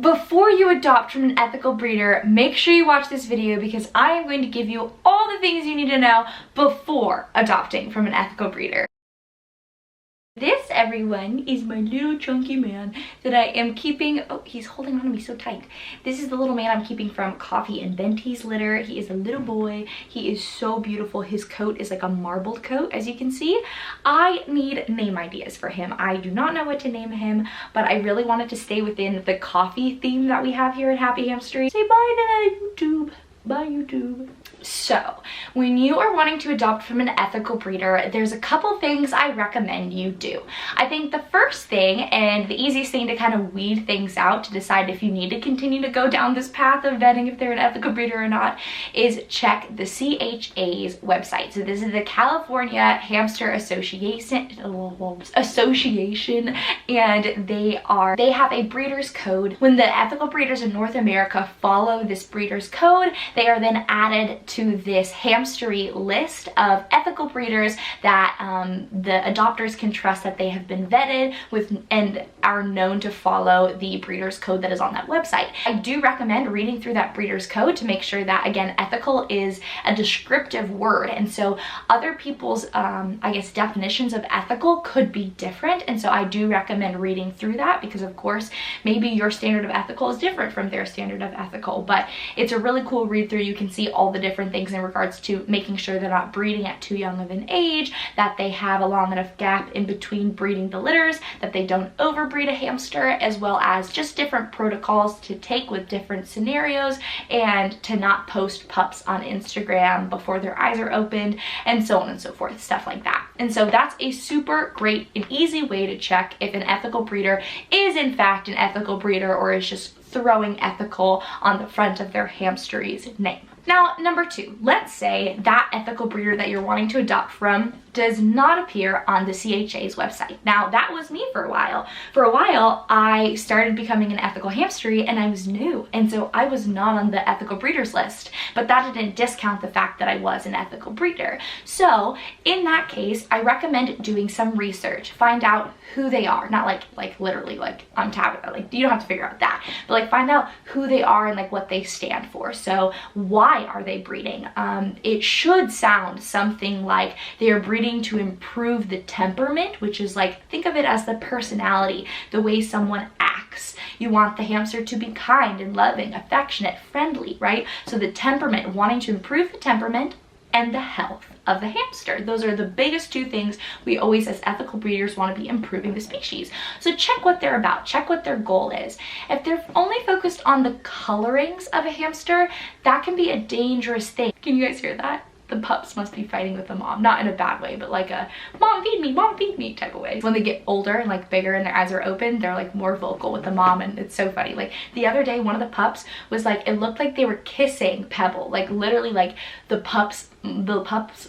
Before you adopt from an ethical breeder, make sure you watch this video because I am going to give you all the things you need to know before adopting from an ethical breeder. This, everyone, is my little chunky man that I am keeping. Oh, he's holding on to me so tight. This is the little man I'm keeping from Coffee and Benty's litter. He is a little boy. He is so beautiful. His coat is like a marbled coat, as you can see. I need name ideas for him. I do not know what to name him, but I really wanted to stay within the coffee theme that we have here at Happy Hamster. Say bye to YouTube. Bye, YouTube. So, when you are wanting to adopt from an ethical breeder, there's a couple things I recommend you do. I think the first thing and the easiest thing to kind of weed things out to decide if you need to continue to go down this path of vetting if they're an ethical breeder or not is check the CHA's website. So this is the California Hamster Association, and they have a breeder's code. When the ethical breeders in North America follow this breeder's code, they are then added to this hamstery list of ethical breeders that the adopters can trust that they have been vetted with and are known to follow the breeder's code that is on that website. I do recommend reading through that breeder's code to make sure that, again, ethical is a descriptive word, and so other people's I guess definitions of ethical could be different, and so I do recommend reading through that because, of course, maybe your standard of ethical is different from their standard of ethical, but it's a really cool read through. You can see all the different things in regards to making sure they're not breeding at too young of an age, that they have a long enough gap in between breeding the litters, that they don't overbreed a hamster, as well as just different protocols to take with different scenarios, and to not post pups on Instagram before their eyes are opened, and so on and so forth, stuff like that. And so that's a super great and easy way to check if an ethical breeder is in fact an ethical breeder or is just throwing ethical on the front of their hamster's name. Now, number two, let's say that ethical breeder that you're wanting to adopt from does not appear on the CHA's website. Now, that was me for a while. For a while, I started becoming an ethical hamstery and I was new, and so I was not on the ethical breeders list, but that didn't discount the fact that I was an ethical breeder. So, in that case, I recommend doing some research. Find out who they are, not like literally like on Tabitha, like you don't have to figure out that, but like find out who they are and like what they stand for. So, why are they breeding? It should sound something like they are breeding to improve the temperament, which is like, think of it as the personality, the way someone acts. You want the hamster to be kind and loving, affectionate, friendly, right? So the temperament, wanting to improve the temperament and the health of the hamster. Those are the biggest two things we always as ethical breeders want to be improving the species. So check what they're about, check what their goal is. If they're only focused on the colorings of a hamster, that can be a dangerous thing. Can you guys hear that? The pups must be fighting with the mom, not in a bad way, but like a mom feed me type of way. When they get older and like bigger and their eyes are open, they're like more vocal with the mom, and it's so funny. Like the other day, one of the pups was like, it looked like they were kissing Pebble, like literally like the pup's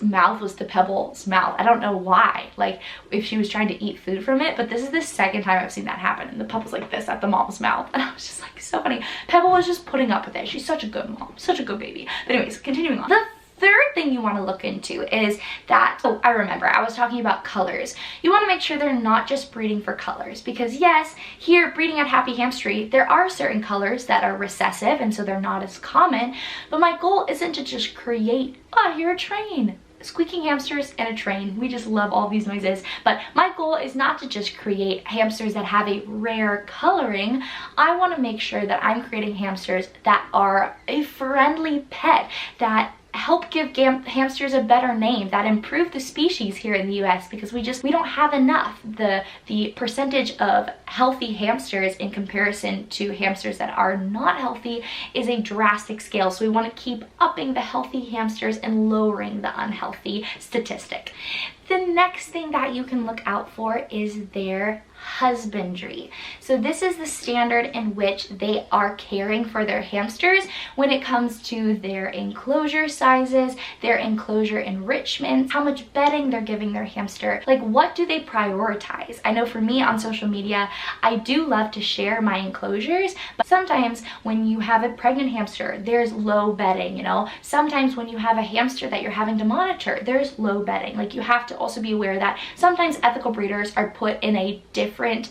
mouth was to Pebble's mouth. I don't know why, like if she was trying to eat food from it, but this is the second time I've seen that happen, and the pup was like this at the mom's mouth, and I was just like, so funny. Pebble was just putting up with it. She's such a good mom, such a good baby. But anyways, continuing on. The third thing you want to look into is that, oh, I remember I was talking about colors. You want to make sure they're not just breeding for colors, because yes, here breeding at Happy Hamstery, there are certain colors that are recessive and so they're not as common, but my goal isn't to just create, oh, you're a train. Squeaking hamsters and a train. We just love all these noises. But my goal is not to just create hamsters that have a rare coloring. I want to make sure that I'm creating hamsters that are a friendly pet, that help give hamsters a better name, that improve the species here in the US, because we don't have enough. The percentage of healthy hamsters in comparison to hamsters that are not healthy is a drastic scale. So we want to keep upping the healthy hamsters and lowering the unhealthy statistic. The next thing that you can look out for is their husbandry. So this is the standard in which they are caring for their hamsters when it comes to their enclosure sizes, their enclosure enrichments, how much bedding they're giving their hamster, like what do they prioritize. I know for me on social media, I do love to share my enclosures, but sometimes when you have a pregnant hamster, there's low bedding, you know. Sometimes when you have a hamster that you're having to monitor, there's low bedding. Like you have to also be aware that sometimes ethical breeders are put in a different different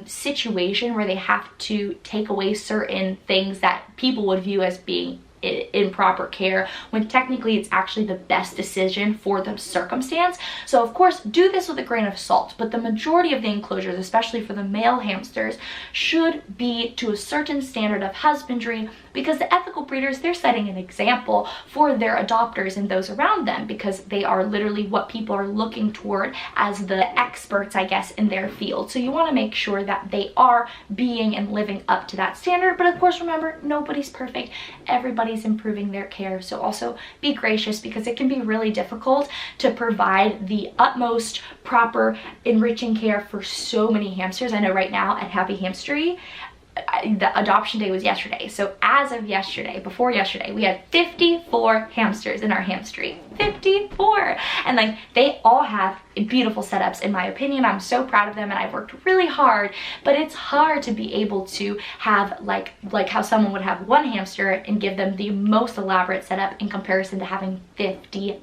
situation where they have to take away certain things that people would view as being improper care, when technically it's actually the best decision for the circumstance. So of course, do this with a grain of salt, but the majority of the enclosures, especially for the male hamsters, should be to a certain standard of husbandry, because the ethical breeders, they're setting an example for their adopters and those around them, because they are literally what people are looking toward as the experts, I guess, in their field. So you want to make sure that they are being and living up to that standard. But of course, remember, nobody's perfect. Everybody's improving their care. So also be gracious, because it can be really difficult to provide the utmost proper enriching care for so many hamsters. I know right now at Happy Hamstery, the adoption day was yesterday. So as of yesterday, before yesterday, we had 54 hamsters in our hamstery. 54! And like, they all have beautiful setups in my opinion. I'm so proud of them, and I've worked really hard, but it's hard to be able to have like how someone would have one hamster and give them the most elaborate setup in comparison to having 54.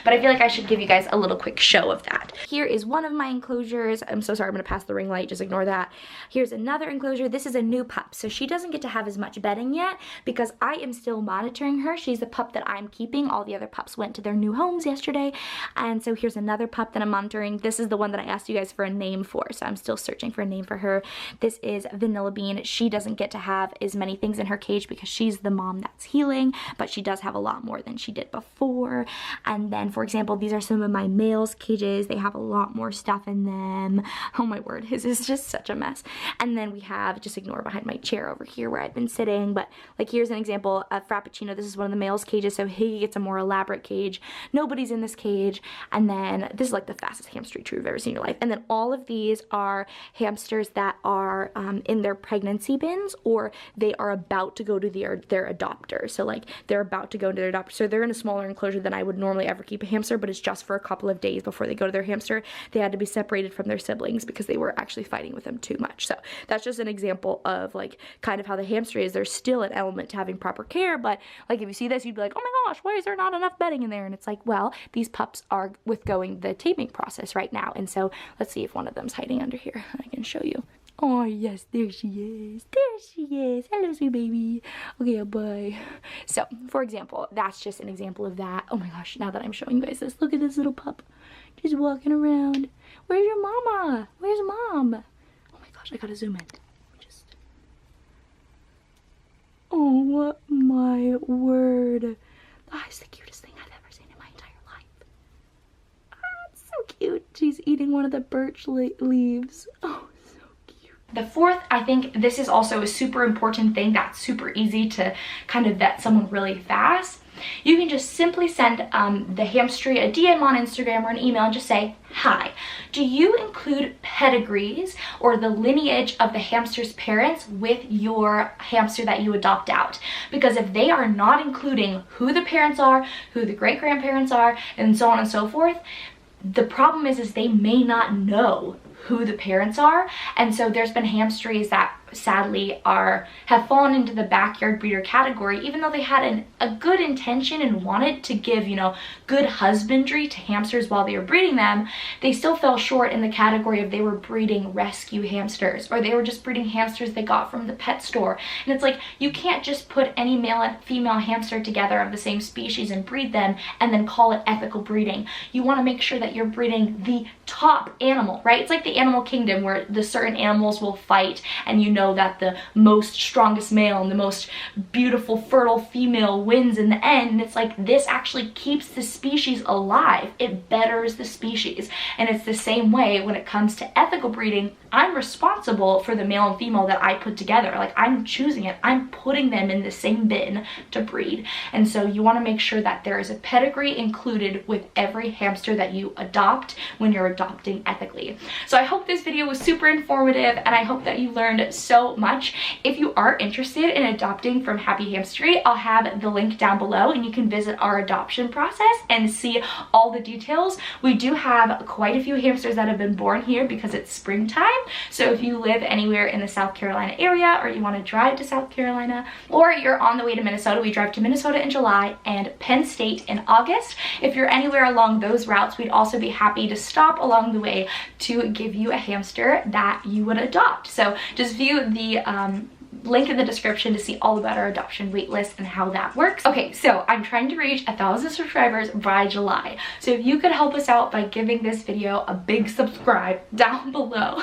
But I feel like I should give you guys a little quick show of that. Here is one of my enclosures. I'm so sorry, I'm gonna pass the ring light, just ignore that. Here's another enclosure. This is a new pup, so she doesn't get to have as much bedding yet because I am still monitoring her. She's the pup that I'm keeping. All the other pups went to their new homes yesterday, and so here's another pup that I'm monitoring. This is the one that I asked you guys for a name for, so I'm still searching for a name for her. This is Vanilla Bean. She doesn't get to have as many things in her cage because she's the mom that's healing, but she does have a lot more than she did before. And then, for example, these are some of my males' cages. They have a lot more stuff in them. Oh my word, his is just such a mess. And then we have, just ignore behind my chair over here where I've been sitting, but like here's an example of Frappuccino. This is one of the males' cages, so he gets a more elaborate cage. Nobody's in this cage. And then this is like the fastest hamster retriever you've ever seen in your life. And then all of these are hamsters that are in their pregnancy bins, or they are about to go to their adopter. So like they're about to go into their adopter. So they're in a smaller enclosure than I would normally ever keep a hamster, but it's just for a couple of days before they go to their hamster. They had to be separated from their siblings because they were actually fighting with them too much. So that's just an example of like kind of how the hamster is. There's still an element to having proper care, but like if you see this, you'd be like, oh my gosh, why is there not enough bedding in there? And it's like, well, these pups are withgoing the taming process right now. And so let's see if one of them's hiding under here. I can show you. Oh yes, there she is. There she is. Hello, sweet baby. Okay, bye. So, for example, that's just an example of that. Oh my gosh, now that I'm showing you guys this, look at this little pup just walking around. Where's your mama? Where's mom? Oh my gosh, I gotta zoom in. Just... Oh my word. That is the cutest thing I've ever seen in my entire life. Ah, it's so cute. She's eating one of the birch leaves. Oh. The fourth, I think this is also a super important thing that's super easy to kind of vet someone really fast. You can just simply send the hamstery a DM on Instagram or an email and just say, hi, do you include pedigrees or the lineage of the hamster's parents with your hamster that you adopt out? Because if they are not including who the parents are, who the great-grandparents are, and so on and so forth, the problem is they may not know who the parents are. And so there's been hamsters that sadly have fallen into the backyard breeder category, even though they had a good intention and wanted to give, you know, good husbandry to hamsters while they were breeding them. They still fell short in the category of they were breeding rescue hamsters, or they were just breeding hamsters they got from the pet store. And it's like, you can't just put any male and female hamster together of the same species and breed them and then call it ethical breeding. You want to make sure that you're breeding the top animal, right? It's like the animal kingdom where the certain animals will fight, and you know that the most strongest male and the most beautiful fertile female wins in the end. And it's like, this actually keeps the species alive. It betters the species. And it's the same way when it comes to ethical breeding. I'm responsible for the male and female that I put together. Like, I'm choosing it. I'm putting them in the same bin to breed. And so you want to make sure that there is a pedigree included with every hamster that you adopt when you're adopting ethically. So I hope this video was super informative, and I hope that you learned so much. If you are interested in adopting from Happy Hamstery, I'll have the link down below, and you can visit our adoption process and see all the details. We do have quite a few hamsters that have been born here because it's springtime, So if you live anywhere in the South Carolina area, or you want to drive to South Carolina, or you're on the way to Minnesota, we drive to Minnesota in July and Penn State in August. If you're anywhere along those routes, we'd also be happy to stop along the way to give you a hamster that you would adopt. So just view the link in the description to see all about our adoption waitlist and how that works. Okay, so I'm trying to reach 1,000 subscribers by July. So if you could help us out by giving this video a big subscribe down below,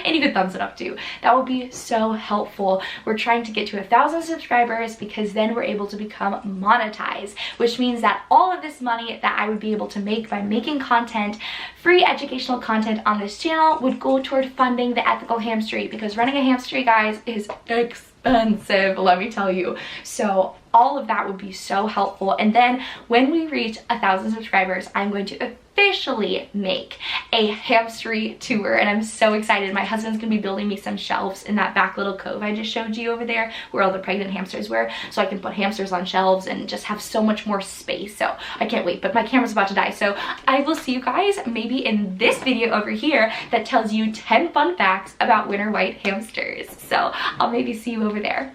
and you could thumbs it up too, that would be so helpful. We're trying to get to 1,000 subscribers because then we're able to become monetized, which means that all of this money that I would be able to make by making content, free educational content on this channel, would go toward funding the ethical hamstery, because running a hamstery, guys, is expensive, let me tell you. So all of that would be so helpful. And then when we reach 1,000 subscribers, I'm going to officially make a hamstery tour, and I'm so excited. My husband's gonna be building me some shelves in that back little cove I just showed you over there where all the pregnant hamsters were, so I can put hamsters on shelves and just have so much more space. So I can't wait, but my camera's about to die, so I will see you guys maybe in this video over here that tells you 10 fun facts about winter white hamsters. So I'll maybe see you over there.